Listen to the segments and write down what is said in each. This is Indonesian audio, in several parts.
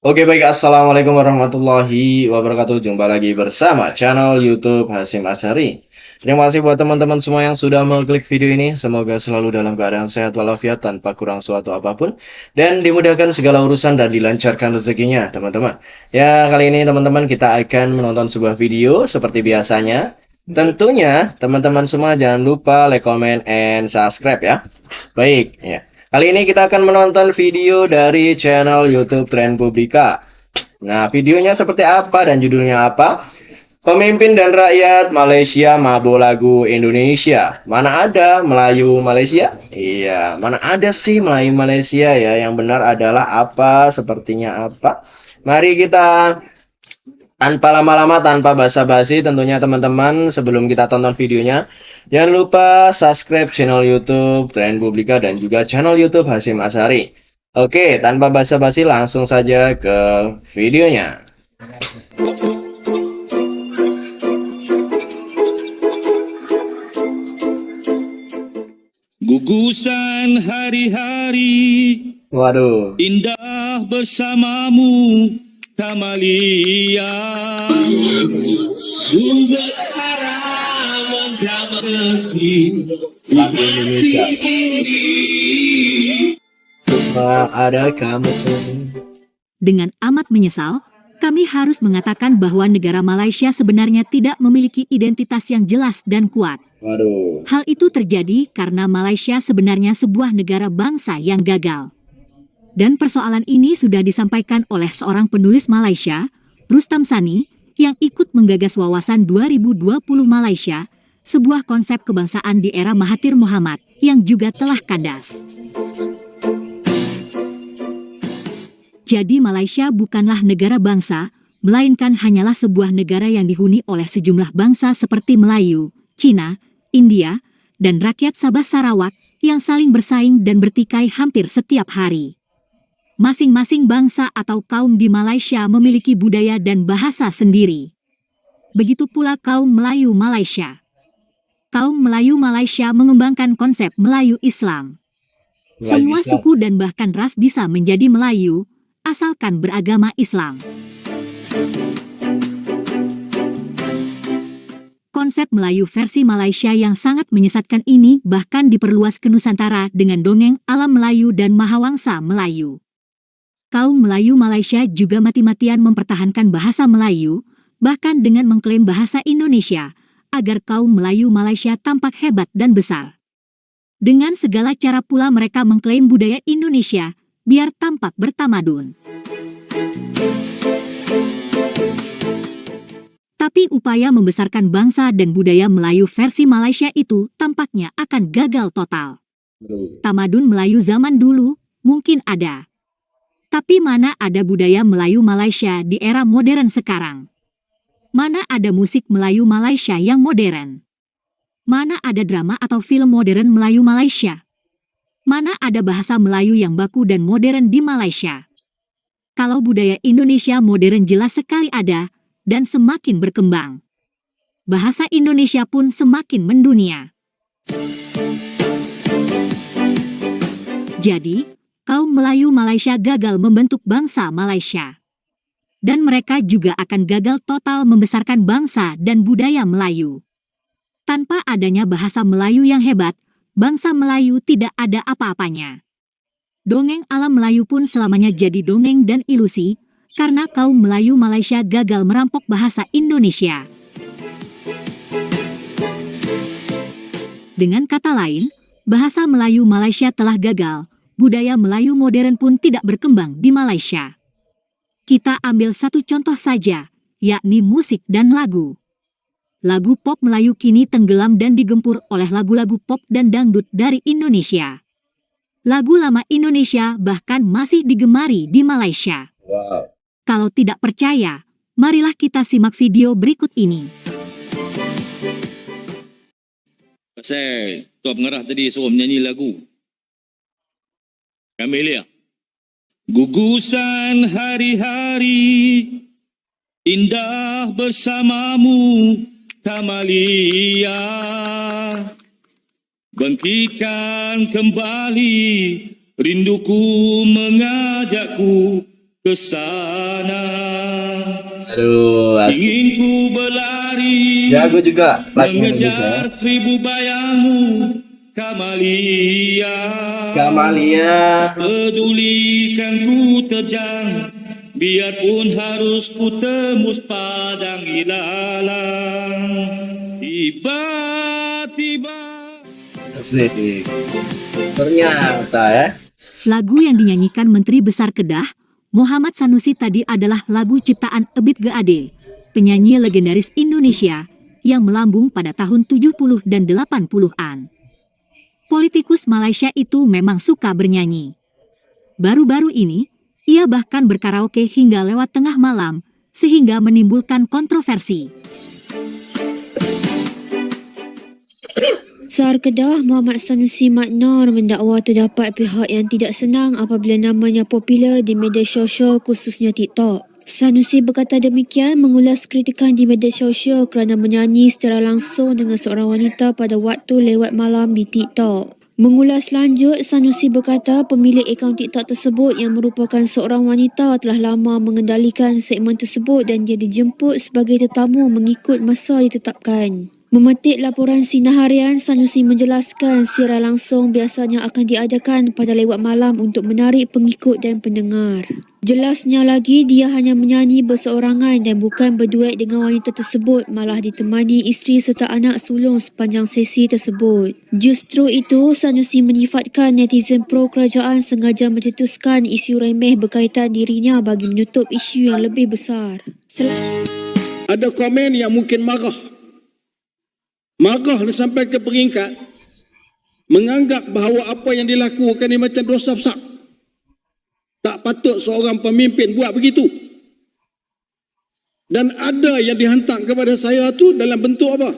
Oke baik, Assalamualaikum warahmatullahi wabarakatuh. Jumpa lagi bersama channel YouTube Hasyim Asyari. Terima kasih buat teman-teman semua yang sudah mengklik video ini. Semoga selalu dalam keadaan sehat walafiat tanpa kurang suatu apapun. Dan dimudahkan segala urusan dan dilancarkan rezekinya teman-teman. Ya, kali ini teman-teman kita akan menonton sebuah video seperti biasanya. Tentunya teman-teman semua jangan lupa like, comment, and subscribe ya. Baik, ya. Kali ini kita akan menonton video dari channel YouTube Trend Publika. Nah, videonya seperti apa dan judulnya apa? Pemimpin dan rakyat Malaysia mabuk lagu Indonesia. Mana ada Melayu Malaysia? Iya, mana ada sih Melayu Malaysia ya? Yang benar adalah apa? Sepertinya apa? Mari kita tanpa lama-lama, tanpa basa-basi tentunya teman-teman, sebelum kita tonton videonya, jangan lupa subscribe channel YouTube Trend Publika dan juga channel YouTube Hasyim Asyari. Oke, tanpa basa-basi langsung saja ke videonya. Gugusan hari-hari Waduh. indah bersamamu, Kamalia. Ku berharap mendapat Lagu Indonesia. Cuma ada kamu. Dengan amat menyesal, kami harus mengatakan bahwa negara Malaysia sebenarnya tidak memiliki identitas yang jelas dan kuat. Waduh. Hal itu terjadi karena Malaysia sebenarnya sebuah negara bangsa yang gagal. Dan persoalan ini sudah disampaikan oleh seorang penulis Malaysia, Rustam Sani, yang ikut menggagas wawasan 2020 Malaysia, sebuah konsep kebangsaan di era Mahathir Mohamad yang juga telah kandas. Jadi Malaysia bukanlah negara bangsa, melainkan hanyalah sebuah negara yang dihuni oleh sejumlah bangsa seperti Melayu, Cina, India, dan rakyat Sabah Sarawak yang saling bersaing dan bertikai hampir setiap hari. Masing-masing bangsa atau kaum di Malaysia memiliki budaya dan bahasa sendiri. Begitu pula kaum Melayu Malaysia. Kaum Melayu Malaysia mengembangkan konsep Melayu Islam. Semua suku dan bahkan ras bisa menjadi Melayu, asalkan beragama Islam. Konsep Melayu versi Malaysia yang sangat menyesatkan ini bahkan diperluas ke Nusantara dengan dongeng alam Melayu dan Mahawangsa Melayu. Kaum Melayu Malaysia juga mati-matian mempertahankan bahasa Melayu, bahkan dengan mengklaim bahasa Indonesia, agar kaum Melayu Malaysia tampak hebat dan besar. Dengan segala cara pula mereka mengklaim budaya Indonesia, biar tampak bertamadun. Tapi upaya membesarkan bangsa dan budaya Melayu versi Malaysia itu tampaknya akan gagal total. Tamadun Melayu zaman dulu mungkin ada. Tapi mana ada budaya Melayu Malaysia di era modern sekarang? Mana ada musik Melayu Malaysia yang modern? Mana ada drama atau film modern Melayu Malaysia? Mana ada bahasa Melayu yang baku dan modern di Malaysia? Kalau budaya Indonesia modern jelas sekali ada, dan semakin berkembang. Bahasa Indonesia pun semakin mendunia. Jadi, kaum Melayu Malaysia gagal membentuk bangsa Malaysia. Dan mereka juga akan gagal total membesarkan bangsa dan budaya Melayu. Tanpa adanya bahasa Melayu yang hebat, bangsa Melayu tidak ada apa-apanya. Dongeng alam Melayu pun selamanya jadi dongeng dan ilusi, karena kaum Melayu Malaysia gagal merampok bahasa Indonesia. Dengan kata lain, bahasa Melayu Malaysia telah gagal, budaya Melayu modern pun tidak berkembang di Malaysia. Kita ambil satu contoh saja, yakni musik dan lagu. Lagu pop Melayu kini tenggelam dan digempur oleh lagu-lagu pop dan dangdut dari Indonesia. Lagu lama Indonesia bahkan masih digemari di Malaysia. Wow. Kalau tidak percaya, marilah kita simak video berikut ini. Pasal Tuan Pengarah tadi suruh menyanyi lagu Kamelia. Gugusan hari-hari indah bersamamu, Kamalia. Bangkitkan kembali rinduku mengajakku ke sana. Aduh, asli. Ingin ku berlari Jago juga lagu Indonesia. mengejar seribu bayangmu, Kamalia. Kamalia. Pedulikan ku terjang, biarpun harus ku tembus padang ilalang. Tiba-tiba Asik. Ternyata ya. Lagu yang dinyanyikan Menteri Besar Kedah, Muhammad Sanusi tadi adalah lagu ciptaan Ebit G.Ade, penyanyi legendaris Indonesia yang melambung pada tahun 70 dan 80-an. Politikus Malaysia itu memang suka bernyanyi. Baru-baru ini, ia bahkan berkaraoke hingga lewat tengah malam, sehingga menimbulkan kontroversi. SAR Kedah Muhammad Sanusi Mat Nor mendakwa terdapat pihak yang tidak senang apabila namanya popular di media sosial khususnya TikTok. Sanusi berkata demikian mengulas kritikan di media sosial kerana menyanyi secara langsung dengan seorang wanita pada waktu lewat malam di TikTok. Mengulas lanjut, Sanusi berkata pemilik akaun TikTok tersebut yang merupakan seorang wanita telah lama mengendalikan segmen tersebut dan dia dijemput sebagai tetamu mengikut masa ditetapkan. Memetik laporan Sinar Harian, Sanusi menjelaskan siaran langsung biasanya akan diadakan pada lewat malam untuk menarik pengikut dan pendengar. Jelasnya lagi, dia hanya menyanyi berseorangan dan bukan berduet dengan wanita tersebut, malah ditemani isteri serta anak sulung sepanjang sesi tersebut. Justru itu, Sanusi menyifatkan netizen pro kerajaan sengaja mencetuskan isu remeh berkaitan dirinya bagi menutup isu yang lebih besar. Ada komen yang mungkin marah sampai ke peringkat menganggap bahawa apa yang dilakukan ini macam dosa besar. Tak patut seorang pemimpin buat begitu. Dan ada yang dihantar kepada saya tu dalam bentuk apa?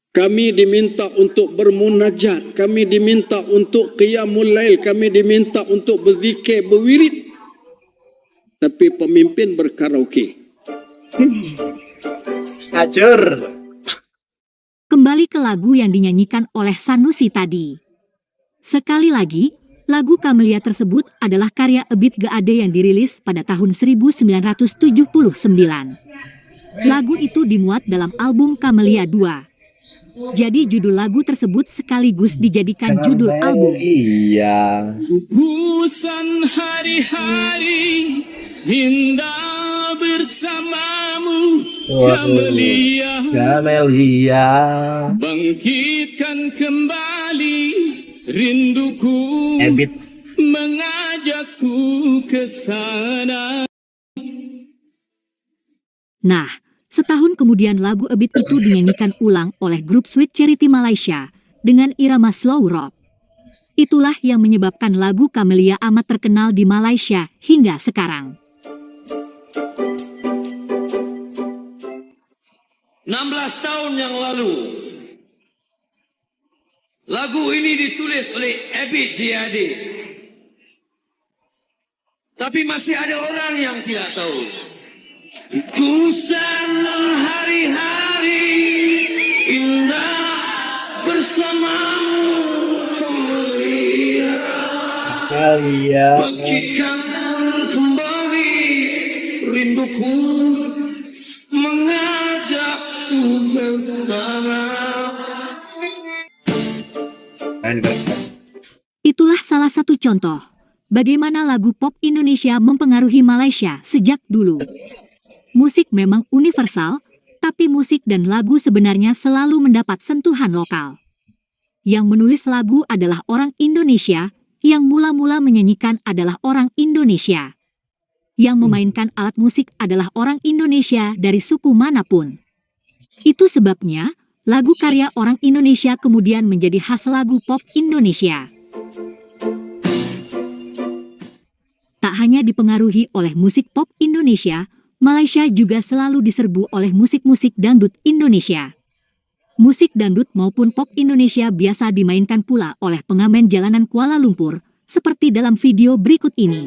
Kami diminta untuk bermunajat, kami diminta untuk qiyamul lail, kami diminta untuk berzikir, berwirid. Tapi pemimpin berkaraoke. Hancur. Kembali ke lagu yang dinyanyikan oleh Sanusi tadi. Sekali lagi, lagu Kamalia tersebut adalah karya Ebit G.Ade yang dirilis pada tahun 1979. Lagu itu dimuat dalam album Kamalia 2. Jadi judul lagu tersebut sekaligus dijadikan judul album. Iya. gugusan hari-hari indah bersamamu, Kamalia. Kamalia. Bangkitkan kembali rinduku, Ebit. mengajakku ke sana. Nah, setahun kemudian lagu Ebit itu dinyanyikan ulang oleh grup Sweet Charity Malaysia dengan irama slow rock. Itulah yang menyebabkan lagu Kamalia amat terkenal di Malaysia hingga sekarang. 16 tahun yang lalu, lagu ini ditulis oleh Ebit G.Ade. Tapi masih ada orang yang tidak tahu. Gugusan hari-hari indah bersamamu, Kamalia. Kamalia. Bangkitkan kembali rinduku, mengajakku ke sana. Itulah salah satu contoh bagaimana lagu pop Indonesia mempengaruhi Malaysia sejak dulu. Musik memang universal, tapi musik dan lagu sebenarnya selalu mendapat sentuhan lokal. Yang menulis lagu adalah orang Indonesia, yang mula-mula menyanyikan adalah orang Indonesia. Yang memainkan alat musik adalah orang Indonesia dari suku manapun. Itu sebabnya, lagu karya orang Indonesia kemudian menjadi khas lagu pop Indonesia. Tak hanya dipengaruhi oleh musik pop Indonesia, Malaysia juga selalu diserbu oleh musik-musik dangdut Indonesia. Musik dangdut maupun pop Indonesia biasa dimainkan pula oleh pengamen jalanan Kuala Lumpur, seperti dalam video berikut ini.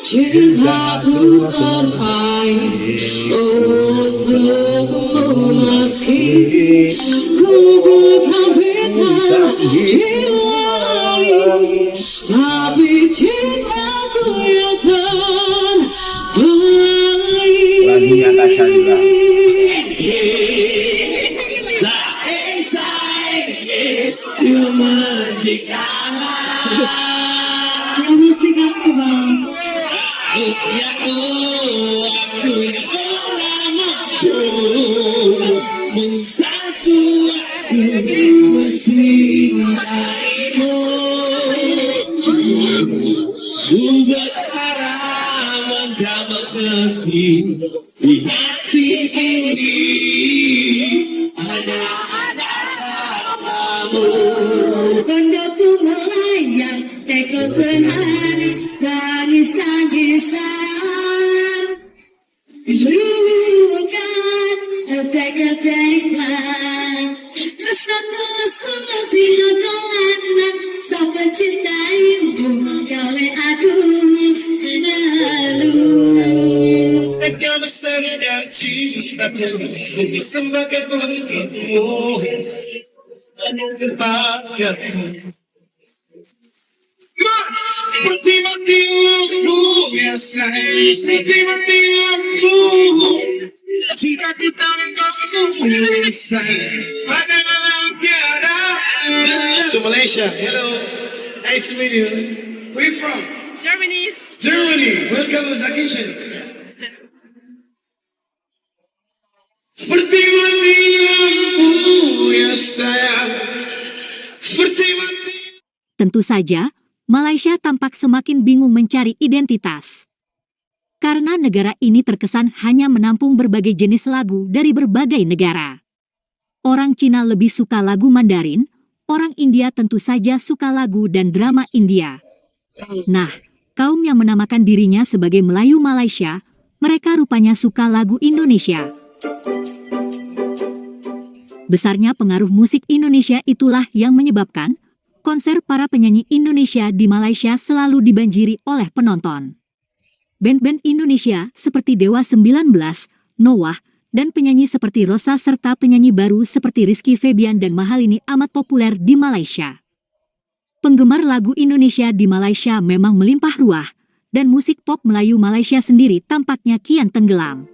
Cintaku terbaik, oh Lagunya Tasya juga. Kondoku melayang, teko kenari, garisan-garisan. Bukan efek-efeklah, rasa-rasa pindah-pindah, sampai cintaimu, gawe aku menalu. Akan bersandar cintaku disembahkan untukmu kepadamu. Seperti mati lampu biasa, seperti mati lampu. Cinta kita mengganggu biasa, pada malam tiada. To Malaysia, hello, nice to meet you. Where you from? Germany. Germany, welcome to vacation. Seperti mati lampu ya sayang, seperti mati. Tentu saja, Malaysia tampak semakin bingung mencari identitas. Karena negara ini terkesan hanya menampung berbagai jenis lagu dari berbagai negara. Orang Cina lebih suka lagu Mandarin, orang India tentu saja suka lagu dan drama India. Nah, kaum yang menamakan dirinya sebagai Melayu Malaysia, mereka rupanya suka lagu Indonesia. Besarnya pengaruh musik Indonesia itulah yang menyebabkan konser para penyanyi Indonesia di Malaysia selalu dibanjiri oleh penonton. Band-band Indonesia seperti Dewa 19, Noah, dan penyanyi seperti Rosa serta penyanyi baru seperti Rizky Febian dan Mahalini amat populer di Malaysia. Penggemar lagu Indonesia di Malaysia memang melimpah ruah, dan musik pop Melayu Malaysia sendiri tampaknya kian tenggelam.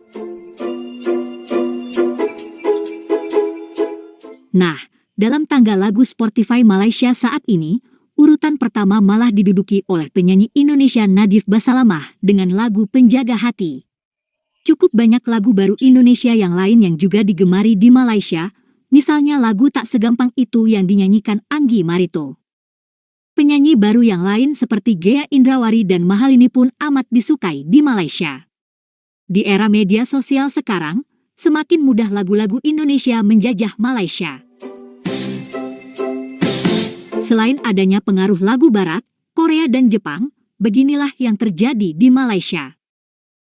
Nah, dalam tangga lagu Spotify Malaysia saat ini, urutan pertama malah diduduki oleh penyanyi Indonesia Nadif Basalamah dengan lagu Penjaga Hati. Cukup banyak lagu baru Indonesia yang lain yang juga digemari di Malaysia, misalnya lagu Tak Segampang Itu yang dinyanyikan Anggi Marito. Penyanyi baru yang lain seperti Ghea Indrawari dan Mahalini pun amat disukai di Malaysia. Di era media sosial sekarang, semakin mudah lagu-lagu Indonesia menjajah Malaysia. Selain adanya pengaruh lagu Barat, Korea dan Jepang, beginilah yang terjadi di Malaysia.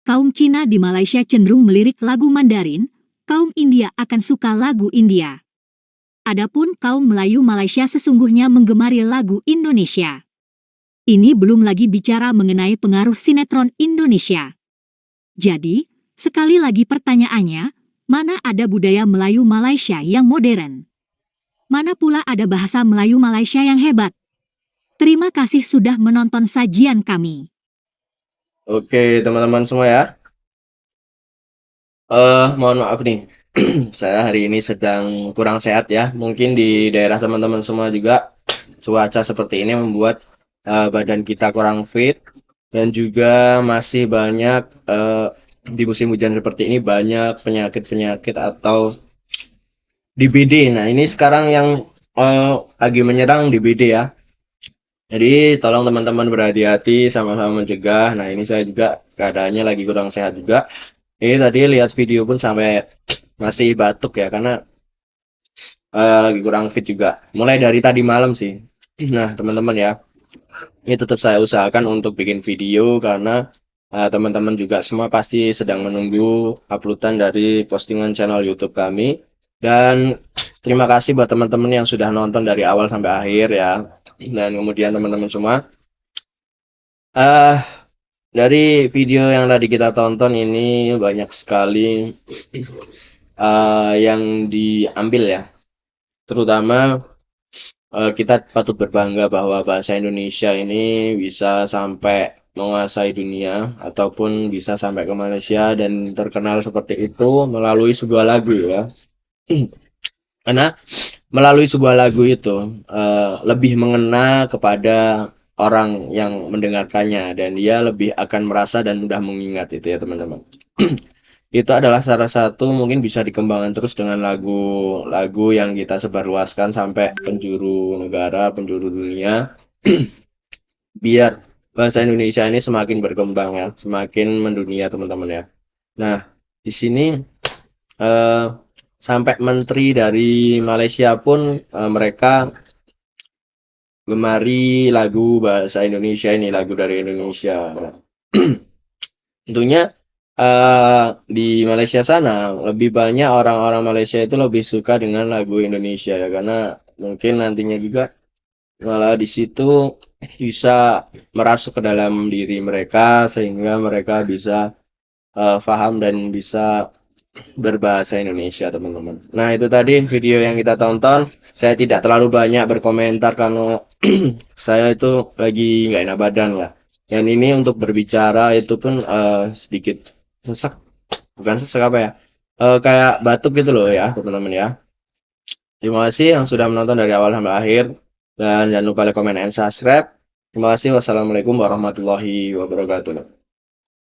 Kaum Cina di Malaysia cenderung melirik lagu Mandarin, kaum India akan suka lagu India. Adapun kaum Melayu Malaysia sesungguhnya menggemari lagu Indonesia. Ini belum lagi bicara mengenai pengaruh sinetron Indonesia. Jadi, sekali lagi pertanyaannya, mana ada budaya Melayu Malaysia yang modern? Mana pula ada bahasa Melayu Malaysia yang hebat? Terima kasih sudah menonton sajian kami. Oke, teman-teman semua ya. Mohon maaf nih. Saya hari ini sedang kurang sehat ya. Mungkin di daerah teman-teman semua juga cuaca seperti ini membuat badan kita kurang fit, dan juga masih banyak di musim hujan seperti ini banyak penyakit-penyakit atau DBD. Nah, ini sekarang yang lagi menyerang DBD ya. Jadi tolong teman-teman berhati-hati, sama-sama mencegah. Nah, ini saya juga keadaannya lagi kurang sehat juga. Ini tadi lihat video pun sampai masih batuk ya, karena lagi kurang fit juga. Mulai dari tadi malam sih. Nah, teman-teman ya, ini tetap saya usahakan untuk bikin video karena teman-teman juga semua pasti sedang menunggu uploadan dari postingan channel YouTube kami. Dan terima kasih buat teman-teman yang sudah nonton dari awal sampai akhir ya. Dan kemudian teman-teman semua, dari video yang tadi kita tonton ini banyak sekali yang diambil ya. Terutama kita patut berbangga bahwa bahasa Indonesia ini bisa sampai menguasai dunia ataupun bisa sampai ke Malaysia dan terkenal seperti itu melalui sebuah lagu ya. Karena melalui sebuah lagu itu lebih mengena kepada orang yang mendengarkannya dan dia lebih akan merasa dan mudah mengingat itu ya teman-teman. Itu adalah salah satu mungkin bisa dikembangkan terus dengan lagu-lagu yang kita sebarluaskan sampai penjuru negara, penjuru dunia, biar bahasa Indonesia ini semakin berkembang ya, semakin mendunia teman-teman ya. Nah, di sini sampai menteri dari Malaysia pun mereka gemari lagu bahasa Indonesia ini, lagu dari Indonesia. Nah, tentunya di Malaysia sana lebih banyak orang-orang Malaysia itu lebih suka dengan lagu Indonesia ya, karena mungkin nantinya juga malah di situ bisa merasuk ke dalam diri mereka sehingga mereka bisa paham dan bisa berbahasa Indonesia teman-teman. Nah itu tadi video yang kita tonton. Saya tidak terlalu banyak berkomentar karena saya itu lagi nggak enak badan ya. Dan ini untuk berbicara itu pun sedikit sesek, bukan sesek apa ya, kayak batuk gitu loh ya teman-teman ya. Terima kasih yang sudah menonton dari awal sampai akhir dan jangan lupa like, comment, and subscribe. Terima kasih. Wassalamualaikum warahmatullahi wabarakatuh.